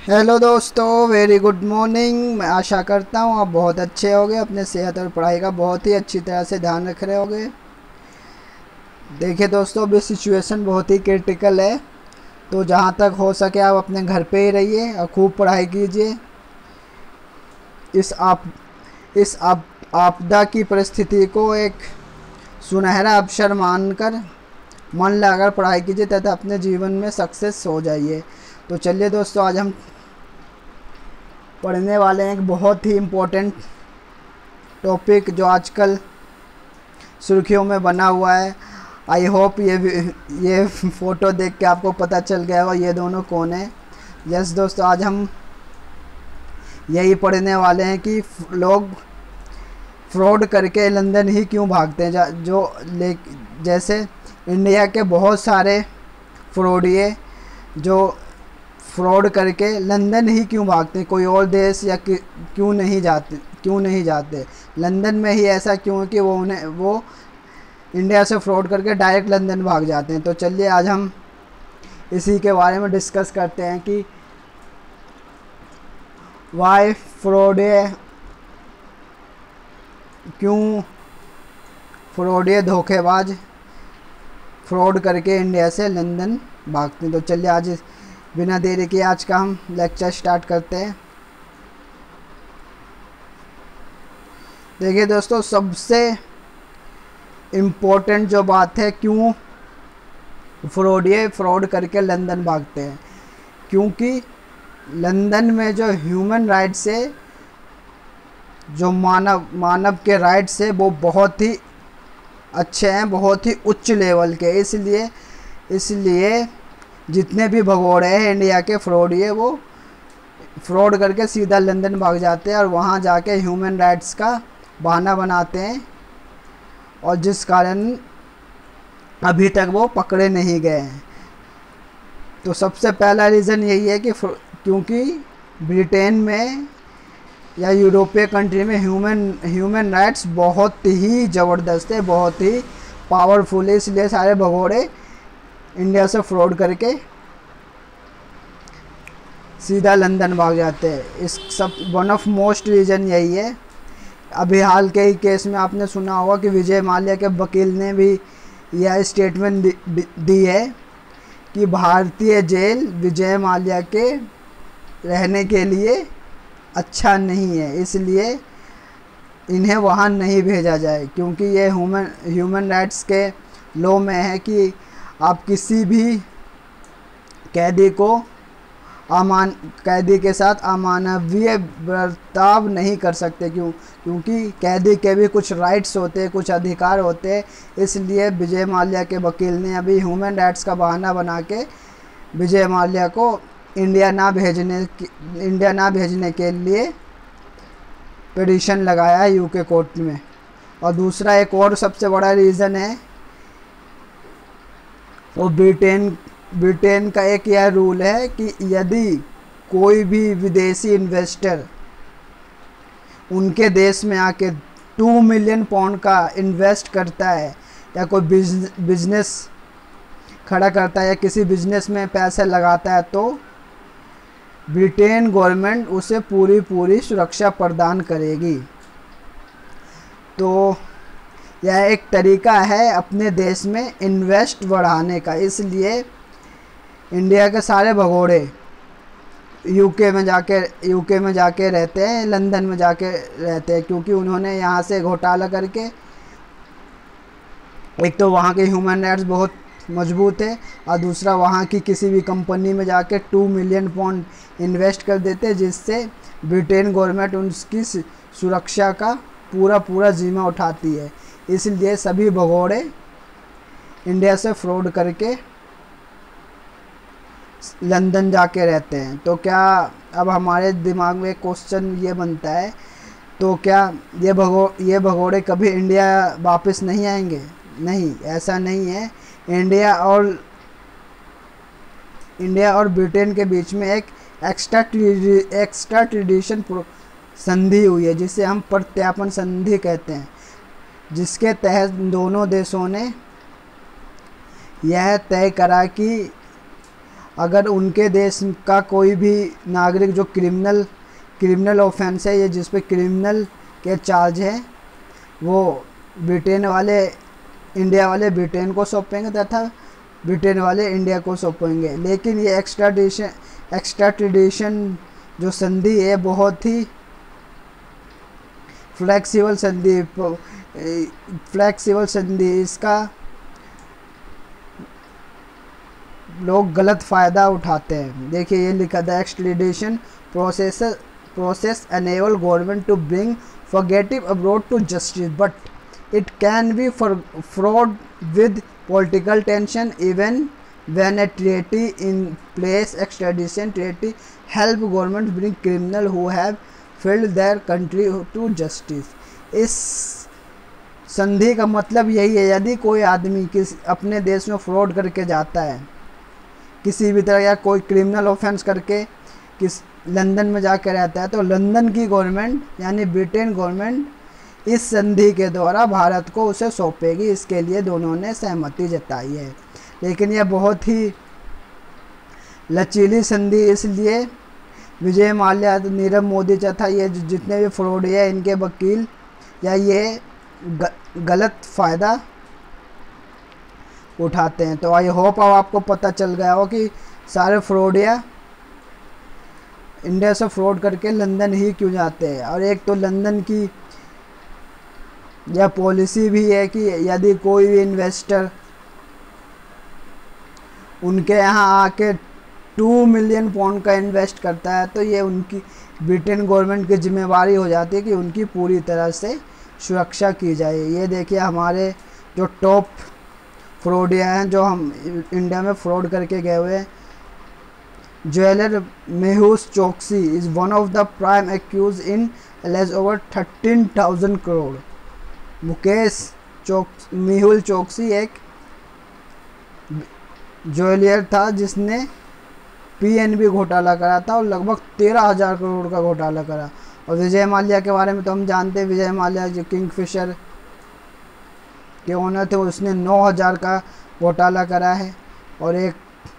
Hello दोस्तों, very good morning. मैं आशा करता हूँ आप बहुत अच्छे होंगे, अपने सेहत और पढ़ाई का बहुत ही अच्छी तरह से ध्यान रख रहे होंगे। देखिए दोस्तों, अभी सिचुएशन बहुत ही क्रिटिकल है, तो जहाँ तक हो सके आप अपने घर पे ही रहिए और खूब पढ़ाई कीजिए। इस आप इस आप आपदा की परिस्थिति को एक सुनहरा अवसर मानकर मन लगाकर पढ़ाई कीजिए तथा अपने जीवन में सक्सेस हो जाइए। तो चलिए दोस्तों, आज हम पढ़ने वाले हैं एक बहुत ही इम्पोर्टेंट टॉपिक जो आजकल सुर्खियों में बना हुआ है। आई होप ये फ़ोटो देख के आपको पता चल गया होगा ये दोनों कौन है। यस दोस्तों, आज हम यही पढ़ने वाले हैं कि लोग फ्रॉड करके लंदन ही क्यों भागते हैं। जैसे इंडिया के बहुत सारे फ्रॉडिये जो फ्रॉड करके लंदन ही क्यों भागते हैं, कोई और देश या क्यों नहीं जाते लंदन में ही। ऐसा क्यों है कि वो इंडिया से फ्रॉड करके डायरेक्ट लंदन भाग जाते हैं। तो चलिए आज हम इसी के बारे में डिस्कस करते हैं कि वाई फ्रॉडिये धोखेबाज फ्रॉड करके इंडिया से लंदन भागते हैं। तो चलिए आज बिना देरी के आज का हम लेक्चर स्टार्ट करते हैं। देखिए दोस्तों, सबसे इम्पोर्टेंट जो बात है क्यों फ्रॉड करके लंदन भागते हैं, क्योंकि लंदन में जो ह्यूमन राइट्स है, जो मानव के राइट्स है, वो बहुत ही अच्छे हैं, बहुत ही उच्च लेवल के। इसलिए जितने भी भगोड़े हैं इंडिया के फ्रॉडिये, वो फ्रॉड करके सीधा लंदन भाग जाते हैं और वहाँ जाके ह्यूमन राइट्स का बहाना बनाते हैं, और जिस कारण अभी तक वो पकड़े नहीं गए हैं। तो सबसे पहला रीज़न यही है कि क्योंकि ब्रिटेन में या यूरोपीय कंट्री में ह्यूमन राइट्स बहुत ही ज़बरदस्त है, बहुत ही पावरफुल है। इसलिए सारे भगोड़े इंडिया से फ्रॉड करके सीधा लंदन भाग जाते हैं। इस सब वन ऑफ मोस्ट रीज़न यही है। अभी हाल के ही केस में आपने सुना होगा कि विजय माल्या के वकील ने भी यह स्टेटमेंट दी है कि भारतीय जेल विजय माल्या के रहने के लिए अच्छा नहीं है, इसलिए इन्हें वहाँ नहीं भेजा जाए, क्योंकि ये ह्यूमन राइट्स के लॉ में है कि आप किसी भी कैदी के साथ अमानवीय बर्ताव नहीं कर सकते। क्योंकि कैदी के भी कुछ राइट्स होते हैं, कुछ अधिकार होते हैं। इसलिए विजय माल्या के वकील ने अभी ह्यूमन राइट्स का बहाना बना के विजय माल्या को इंडिया ना भेजने के लिए पिटीशन लगाया है यूके कोर्ट में। और दूसरा एक और सबसे बड़ा रीज़न है, वो ब्रिटेन का एक यह रूल है कि यदि कोई भी विदेशी इन्वेस्टर उनके देश में आके 2 मिलियन पाउंड का इन्वेस्ट करता है या कोई बिजनेस खड़ा करता है या किसी बिजनेस में पैसे लगाता है, तो ब्रिटेन गवर्नमेंट उसे पूरी सुरक्षा प्रदान करेगी। तो यह एक तरीका है अपने देश में इन्वेस्ट बढ़ाने का। इसलिए इंडिया के सारे भगोड़े यूके में जाके रहते हैं, लंदन में जाके रहते हैं, क्योंकि उन्होंने यहाँ से घोटाला करके, एक तो वहाँ के ह्यूमन राइट्स बहुत मजबूत है और दूसरा वहाँ की किसी भी कंपनी में जाके 2 मिलियन पाउंड इन्वेस्ट कर देते हैं, जिससे ब्रिटेन गवर्नमेंट उनकी सुरक्षा का पूरा जिम्मा उठाती है। इसलिए सभी भगोड़े इंडिया से फ्रॉड करके लंदन जाके रहते हैं। तो क्या अब हमारे दिमाग में क्वेश्चन ये बनता है, तो क्या ये भगोड़े कभी इंडिया वापस नहीं आएंगे? नहीं, ऐसा नहीं है। इंडिया और ब्रिटेन के बीच में एक एक्स्ट्रा ट्रेडिशन संधि हुई है, जिसे हम प्रत्यार्पण संधि कहते हैं, जिसके तहत दोनों देशों ने यह तय करा कि अगर उनके देश का कोई भी नागरिक जो क्रिमिनल ऑफेंस है, ये जिस पे क्रिमिनल के चार्ज है, वो इंडिया वाले ब्रिटेन को सौंपेंगे तथा ब्रिटेन वाले इंडिया को सौंपेंगे। लेकिन ये एक्स्ट्राडिशन जो संधि है बहुत ही फ्लेक्सिबल संधि, इसका लोग गलत फ़ायदा उठाते हैं। देखिए ये लिखा था, extradition process enable government to bring fugitive abroad to justice but it can be fraught with political tension even when a treaty in place. Extradition treaty help governments bring criminal who have failed their country to justice. इस संधि का मतलब यही है, यदि कोई आदमी अपने देश में फ्रॉड करके जाता है किसी भी तरह, या कोई क्रिमिनल ऑफेंस करके लंदन में जाकर रहता है, तो लंदन की गवर्नमेंट यानी ब्रिटेन गवर्नमेंट इस संधि के द्वारा भारत को उसे सौंपेगी। इसके लिए दोनों ने सहमति जताई है। लेकिन यह बहुत ही लचीली संधि, इसलिए विजय माल्या, नीरव मोदी तथा ये जितने भी फ्रॉड है, इनके वकील या ये गलत फ़ायदा उठाते हैं। तो आई होप अब आपको पता चल गया हो कि सारे फ्रॉडिया इंडिया से फ्रॉड करके लंदन ही क्यों जाते हैं। और एक तो लंदन की यह पॉलिसी भी है कि यदि कोई भी इन्वेस्टर उनके यहाँ आके 2 मिलियन पाउंड का इन्वेस्ट करता है, तो ये उनकी ब्रिटेन गवर्नमेंट की जिम्मेवारी हो जाती है कि उनकी पूरी तरह से सुरक्षा की जाए। ये देखिए हमारे जो टॉप फ्रॉडिया हैं जो हम इंडिया में फ्रॉड करके गए हुए हैं। Jeweller Mehul Choksi is one of the prime accused in less over 13,000 crore. Mehul Choksi एक ज्वेलर था जिसने पीएनबी घोटाला करा था और लगभग 13,000 करोड़ का घोटाला करा। और विजय माल्या के बारे में तो हम जानते हैं, विजय माल्या जो किंगफिशर के ओनर थे, उसने 9,000 का घोटाला करा है। और एक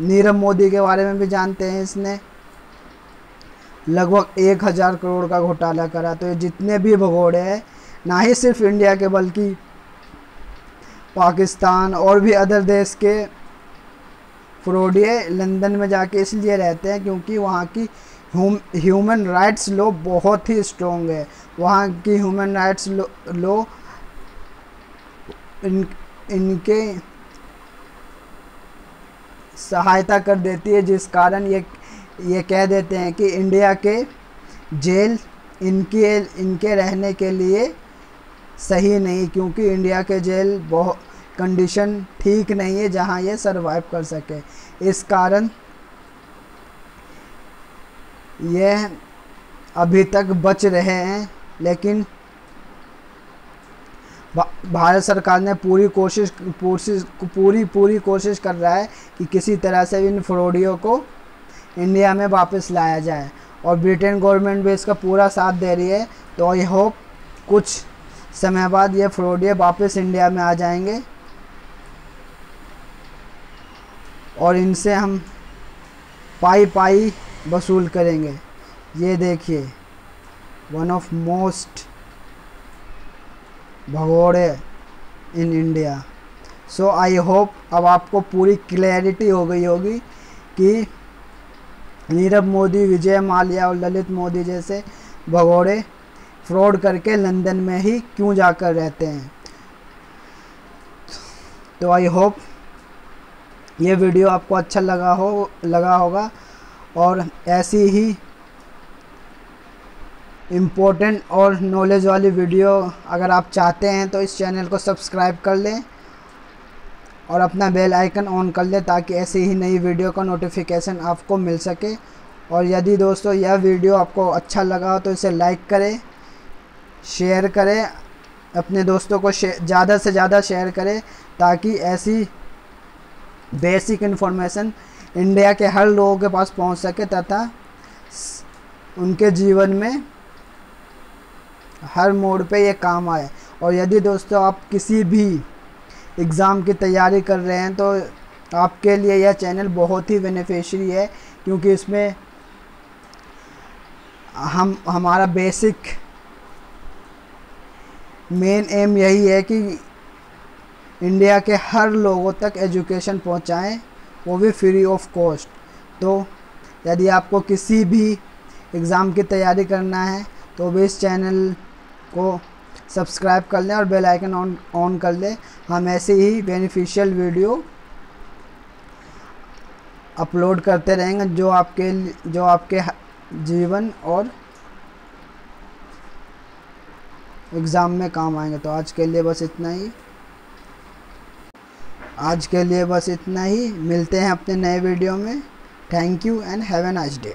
नीरव मोदी के बारे में भी जानते हैं, इसने लगभग 1,000 करोड़ का घोटाला करा। तो ये जितने भी भगोड़े हैं, ना ही सिर्फ इंडिया के बल्कि पाकिस्तान और भी अदर देश के फ्रॉडिये लंदन में जाके इसलिए रहते हैं क्योंकि वहाँ की ह्यूमन राइट्स लॉ बहुत ही स्ट्रॉन्ग है। वहाँ की ह्यूमन राइट्स लॉ इनके सहायता कर देती है, जिस कारण ये कह देते हैं कि इंडिया के जेल इनके रहने के लिए सही नहीं, क्योंकि इंडिया के जेल बहुत कंडीशन ठीक नहीं है जहां ये सरवाइव कर सके। इस कारण यह अभी तक बच रहे हैं। लेकिन भारत सरकार ने पूरी कोशिश कर रहा है कि किसी तरह से इन फ्रॉडियों को इंडिया में वापस लाया जाए, और ब्रिटेन गवर्नमेंट भी इसका पूरा साथ दे रही है। तो आई होप कुछ समय बाद ये फ्रॉडिये वापस इंडिया में आ जाएंगे और इनसे हम पाई वसूल करेंगे। ये देखिए वन ऑफ मोस्ट भगोड़े in India. So I hope अब आपको पूरी क्लैरिटी हो गई होगी कि नीरव मोदी, विजय माल्या और ललित मोदी जैसे भगोड़े फ्रॉड करके लंदन में ही क्यों जाकर रहते हैं। तो आई होप ये वीडियो आपको अच्छा लगा होगा, और ऐसी ही इम्पोर्टेंट और नॉलेज वाली वीडियो अगर आप चाहते हैं तो इस चैनल को सब्सक्राइब कर लें और अपना बेल आइकन ऑन कर लें, ताकि ऐसी ही नई वीडियो का नोटिफिकेशन आपको मिल सके। और यदि दोस्तों यह वीडियो आपको अच्छा लगा हो तो इसे लाइक करें, शेयर करें, अपने दोस्तों को ज़्यादा से ज़्यादा शेयर करें, ताकि ऐसी बेसिक इन्फॉर्मेशन इंडिया के हर लोगों के पास पहुंच सके तथा उनके जीवन में हर मोड़ पे ये काम आए। और यदि दोस्तों आप किसी भी एग्ज़ाम की तैयारी कर रहे हैं तो आपके लिए यह चैनल बहुत ही बेनिफिशियरी है, क्योंकि इसमें हमारा बेसिक मेन एम यही है कि इंडिया के हर लोगों तक एजुकेशन पहुंचाएं, वो भी फ्री ऑफ कॉस्ट। तो यदि आपको किसी भी एग्ज़ाम की तैयारी करना है तो भी इस चैनल को सब्सक्राइब कर लें और बेल आइकन ऑन कर लें। हम ऐसे ही बेनिफिशियल वीडियो अपलोड करते रहेंगे जो आपके जीवन और एग्ज़ाम में काम आएंगे। तो आज के लिए बस इतना ही, मिलते हैं अपने नए वीडियो में। Thank you and have a nice day.